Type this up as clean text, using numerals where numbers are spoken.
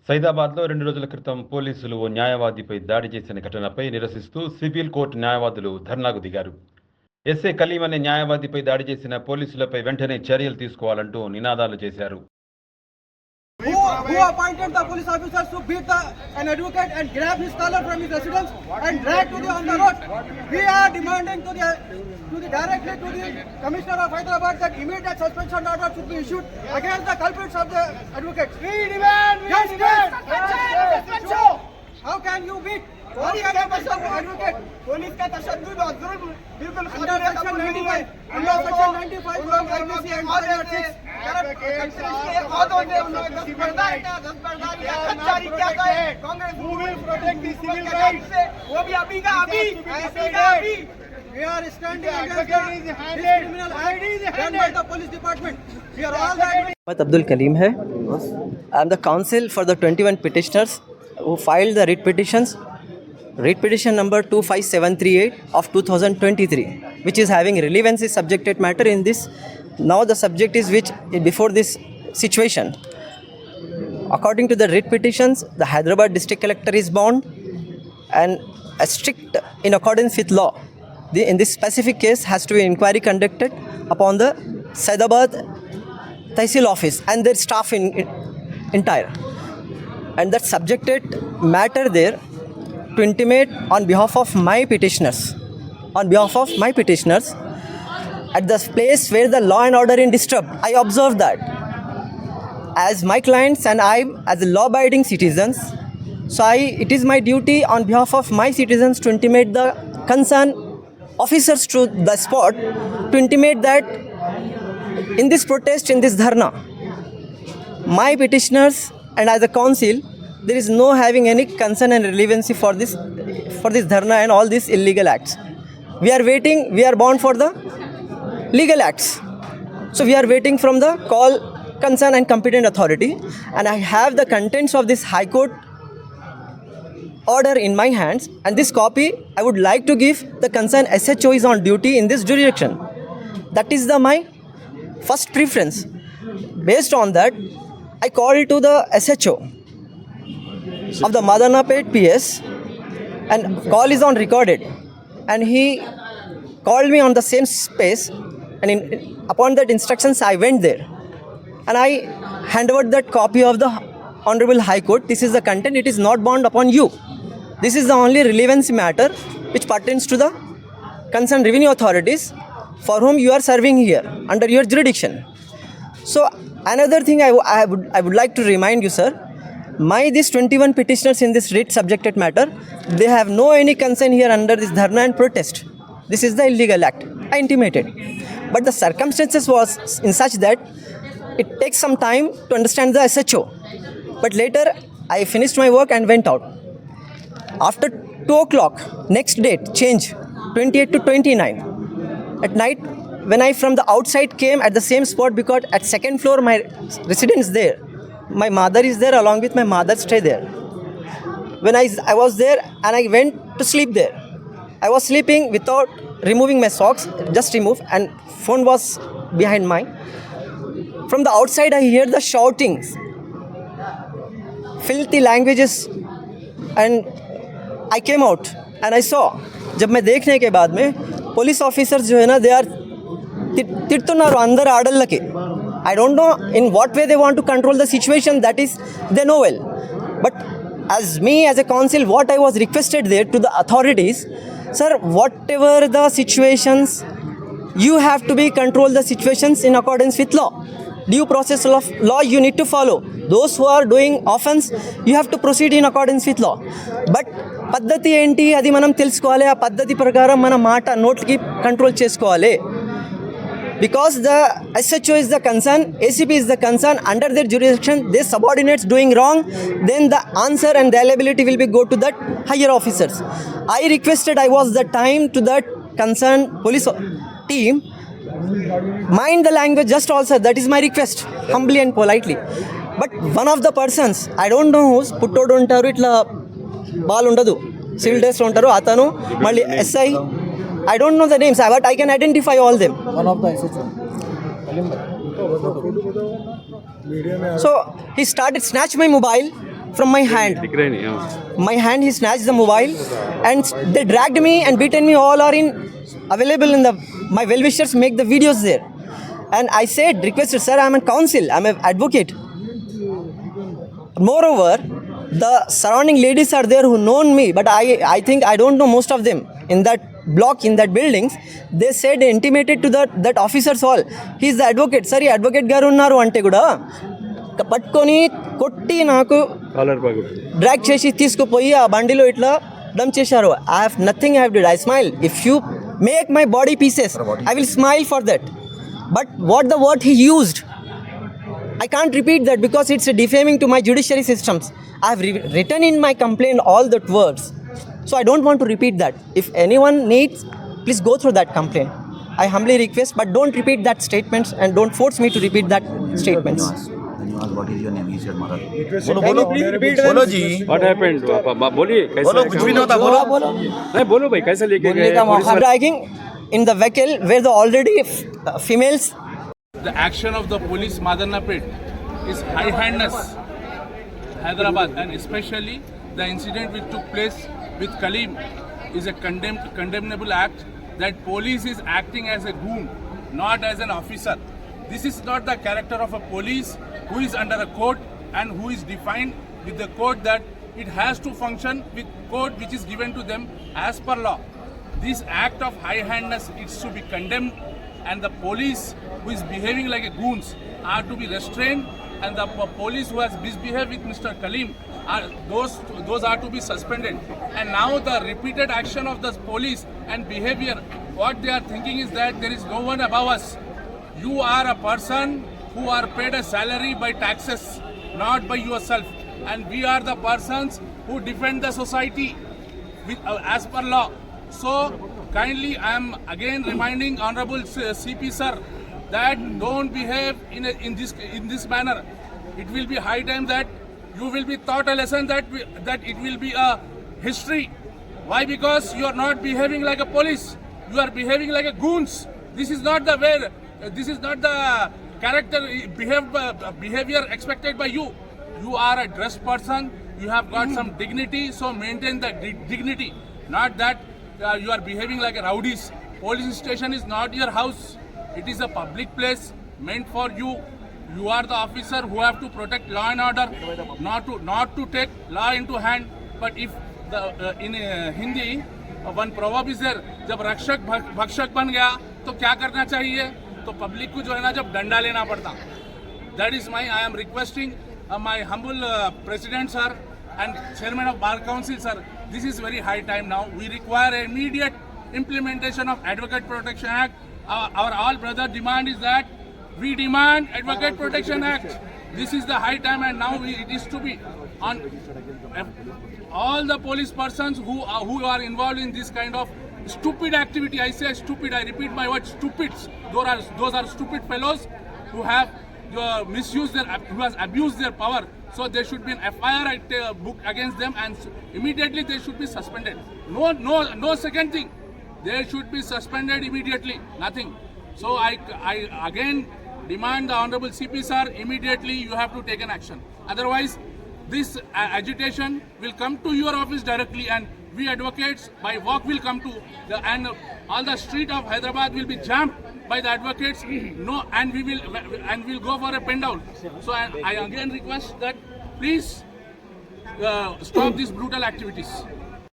సైదాబాద్లో 2 రోజుల క్రితం పోలీసులు ఓ న్యాయవాదిపై దాడి చేసిన ఘటనపై నిరసిస్తూ సివిల్ కోర్టు న్యాయవాదులు ధర్నాకు దిగారు. ఎస్ఏ కలీం అనే న్యాయవాదిపై దాడి చేసిన పోలీసులపై వెంటనే చర్యలు తీసుకోవాలంటూ నినాదాలు చేశారు. Who appointed the police officers to beat an advocate and grab his collar from his residence and drag to on the road? We are demanding directly to the Commissioner of Hyderabad that immediate suspension order should be issued against the culprits of the advocates. We demand justice. How can you beat? How can you beat the advocate? Police का तशद्दुद और जुल्म बिल्कुल under section 95 of IPC and Section 6. We are standing against this criminal act done by the police department. We are all that. Abdul Kaleem hai. I am the counsel for the 21 petitioners who filed the writ petitions. Writ petition number 25738 of 2023, which is having relevancy subjected matter in this. Now the subject is which before this situation. According to the writ petitions, the Hyderabad district collector is bound and a strict in accordance with law. In this specific case has to be inquiry conducted upon the Saidabad Tehsil office and their staff in entire. And that subjected matter there to intimate on behalf of my petitioners, at the place where the law and order is disturbed. I observed that as my clients and I as law-abiding citizens, so it is my duty on behalf of my citizens to intimate the concerned officers to the spot to intimate that in this protest, in this dharna, my petitioners and as a council, there is no having any concern and relevancy for this dharna and all these illegal acts. We are waiting, we are bound for the legal acts. So we are waiting from the call, concern and competent authority, and I have the contents of this High Court order in my hands, and this copy I would like to give the concerned SHO is on duty in this jurisdiction. That is my first preference. Based on that, I called to the SHO of the Madanapet PS, and call is on recorded, and he called me on the same space, and upon that instructions I went there and I hand over that copy of the Honorable High Court. This is the content, it is not bound upon you. This is the only relevancy matter which pertains to the concerned revenue authorities for whom you are serving here under your jurisdiction. So another thing I would like to remind you, sir, these 21 petitioners in this writ subjected matter, they have no any concern here under this dharna and protest. This is the illegal act, I intimated. But the circumstances was in such that it takes some time to understand the SHO. But later I finished my work and went out. After 2 o'clock, next date, change, 28 to 29. At night, when I from the outside came at the same spot, because at second floor my residence there. My mother is there, along with my mother stay there. When I was there and I went to sleep there. I was sleeping without removing my socks, just remove, and phone was behind mine. From the outside I hear the shoutings, filthy languages, and I came out and I saw. जब मैं देखने के बाद में police officers जो है ना, they are तिरतुनारो अंदर आडल लके. I don't know in what way they want to control the situation, that is they know well. But as me as a counsel, what I was requested there to the authorities, sir, whatever the situations, you have to be control the situations in accordance with law. Due process of law you need to follow. Those who are doing offense, you have to proceed in accordance with law. But పద్ధతి ఏంటి అది మనం తెలుసుకోవాలి. ఆ పద్ధతి ప్రకారం మన మాట నోట్లకి కంట్రోల్ చేసుకోవాలి. Because the SHO is the concern, ACP is the concern, under their jurisdiction, their subordinates doing wrong, then the answer and the liability will be go to that higher officers. I requested, I was the time to that concerned police team, mind the language just also, that is my request, humbly and politely. But one of the persons, I don't know who's, పుట్టోడు ఉంటారు, ఇట్లా ball ఉండదు, civil dress ఉంటారు, అతను మళ్ళీ SI, I don't know the names, but I can identify all them. One of the SHO. So he started snatch my mobile from my hand. My hand, he snatched the mobile, and they dragged me and beaten me. All are available in the my well-wishers make the videos there. And I said, requested, sir, I'm a counsel, I'm an advocate. Moreover, the surrounding ladies are there who know me, but I think I don't know most of them. In that block, in that buildings, they said, intimated to that officers all, he's the advocate. Sir, he advocate garu unnaru ante kuda పట్టుకొని కొట్టి నాకు drag చేసి తీసుకుపోయి ఆ బండిలో ఇట్లా dump చేశారు. I have nothing I have did. I smile. If you make my body pieces I will smile for that. But what the word he used, I can't repeat that because it's defaming to my judiciary systems. I have written in my complaint all that words. So I don't want to repeat that. If anyone needs, please go through that complaint. I humbly request, but don't repeat that statements and don't force me to repeat that statements. What is your name? He said Marat. बोलो जी, What happened? बोलिए कैसे? बोलो कुछ भी नहीं होता, बोलो नहीं बोलो भाई, कैसे लेके गए? पुलिस वाले- Dragging in the vehicle where the already females. The action of the police Madanapet is high-handedness, Hyderabad, and especially the incident which took place with Kaleem is a condemnable act. That police is acting as a goon, not as an officer. This is not the character of a police who is under a code and who is defined with the code that it has to function with code which is given to them as per law. This act of high-handedness is to be condemned, and the police who is behaving like a goons are to be restrained, and the police who has misbehaved with Mr. Kaleem are those are to be suspended. And now the repeated action of the police and behavior, what they are thinking is that there is no one above us. You are a person who are paid a salary by taxes, not by yourself, and we are the persons who defend the society with, as per law. So kindly I am again reminding Honorable CP sir that don't behave in this manner. It will be high time that you will be taught a lesson that it will be a history. Why? Because you are not behaving like a police. You are behaving like a goons. This is not the way. This is not the character behavior expected by you. You are a dressed person. You have got some dignity. So maintain the dignity. Not that you are behaving like a rowdies. Police station is not your house. It is a public place meant for you. You are the officer who have to protect law and order, not to take law into hand. But if the in Hindi one proverb is there, जब रक्षक भक्षक बन गया तो क्या करना चाहिए? तो पब्लिक को जो है ना जब डंडा लेना पड़ता. That is my I am requesting my humble president sir and chairman of bar council sir. This is very high time now. We require immediate implementation of Advocate Protection Act. Our all brother demand is that we demand Advocate Protection Act. This is the high time, and now it is to be on all the police persons who are involved in this kind of stupid activity. I say stupid. I repeat my word, stupids. Those are stupid fellows who have misused who has abused their power. So there should be an FIR book against them, and immediately they should be suspended. No second thing. They should be suspended immediately. Nothing. So I again demand the Honorable CP sir, immediately you have to take an action. Otherwise, this agitation will come to your office directly, and we advocates by walk will come to and all the street of Hyderabad will be jammed by the advocates. No, and we'll go for a pen down. So I again request that please stop these brutal activities.